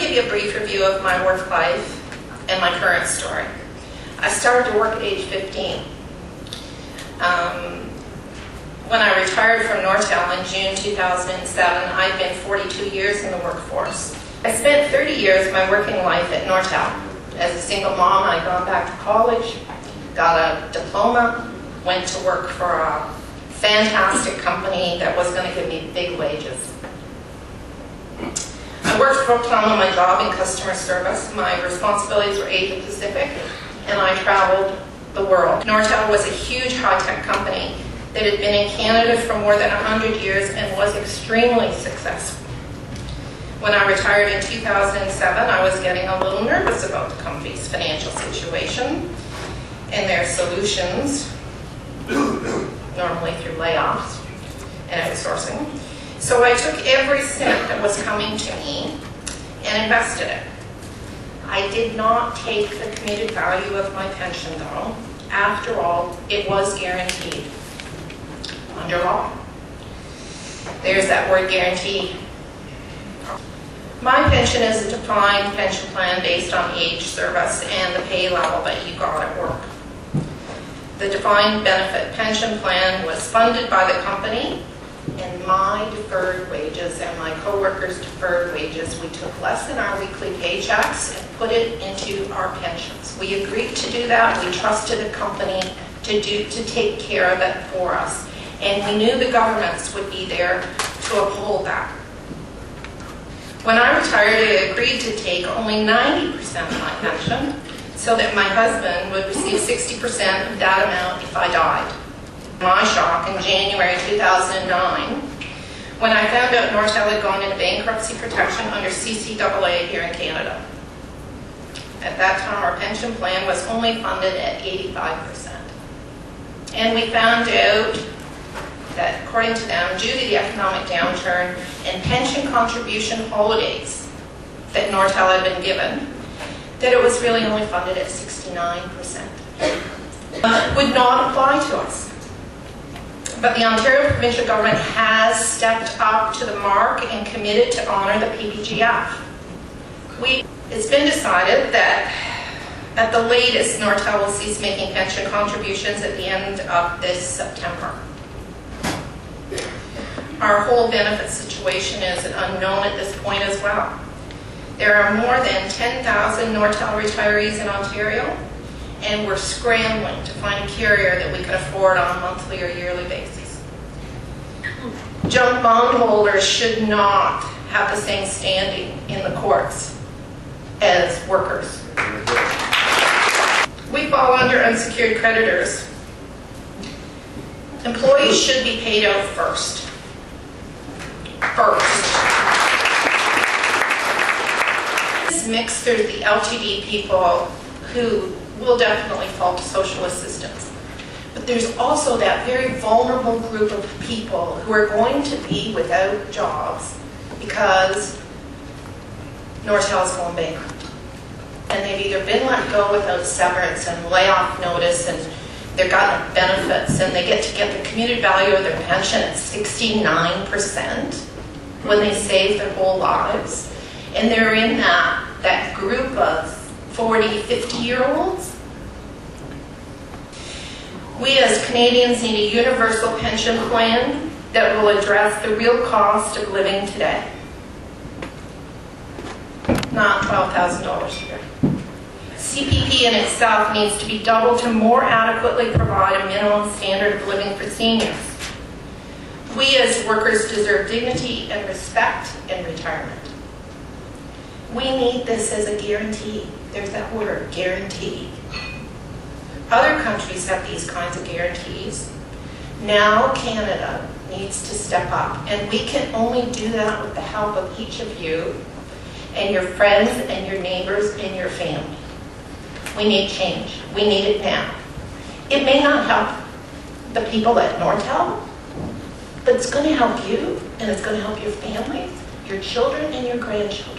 give you a brief review of my work life and my current story. I started to work at age 15. When I retired from Nortel in June 2007, I'd been 42 years in the workforce. I spent 30 years of my working life at Nortel. As a single mom, I got back to college, got a diploma, went to work for a fantastic company that was going to give me big wages. I worked full-time on my job in customer service. My responsibilities were Asia Pacific, and I traveled the world. Nortel was a huge high-tech company that had been in Canada for more than 100 years and was extremely successful. When I retired in 2007, I was getting a little nervous about the company's financial situation and their solutions, normally through layoffs and outsourcing. So I took every cent that was coming to me and invested it. I did not take the committed value of my pension though. After all, it was guaranteed under law. There's that word guarantee. My pension is a defined pension plan based on age, service, and the pay level that you got at work. The defined benefit pension plan was funded by the company, and my deferred wages and my co-workers' deferred wages, we took less than our weekly paychecks and put it into our pensions. We agreed to do that. We trusted the company to take care of it for us. And we knew the governments would be there to uphold that. When I retired, I agreed to take only 90% of my pension so that my husband would receive 60% of that amount if I died. My shock in January 2009, when I found out Nortel had gone into bankruptcy protection under CCAA here in Canada. At that time, our pension plan was only funded at 85%. And we found out that, according to them, due to the economic downturn and pension contribution holidays that Nortel had been given, that it was really only funded at 69%. It would not apply to us. But the Ontario provincial government has stepped up to the mark and committed to honor the PPGF. It's been decided that at the latest, Nortel will cease making pension contributions at the end of this September. Our whole benefit situation is an unknown at this point as well. There are more than 10,000 Nortel retirees in Ontario, and we're scrambling to find a carrier that we can afford on a monthly or yearly basis. Junk bondholders should not have the same standing in the courts as workers. We fall under unsecured creditors. Employees should be paid out first. This mix through the LTD people who will definitely fall to social assistance. But there's also that very vulnerable group of people who are going to be without jobs because Nortel's going bankrupt. And they've either been let go without severance and layoff notice, and they've gotten benefits, and they get to get the commuted value of their pension at 69% when they save their whole lives. And they're in that group of 40, 50-year-olds. We as Canadians need a universal pension plan that will address the real cost of living today. Not $12,000 a year. CPP in itself needs to be doubled to more adequately provide a minimum standard of living for seniors. We as workers deserve dignity and respect in retirement. We need this as a guarantee. There's that word, guarantee. Other countries have these kinds of guarantees. Now Canada needs to step up, and we can only do that with the help of each of you and your friends and your neighbors and your family. We need change. We need it now. It may not help the people at Nortel, but it's going to help you, and it's going to help your families, your children, and your grandchildren.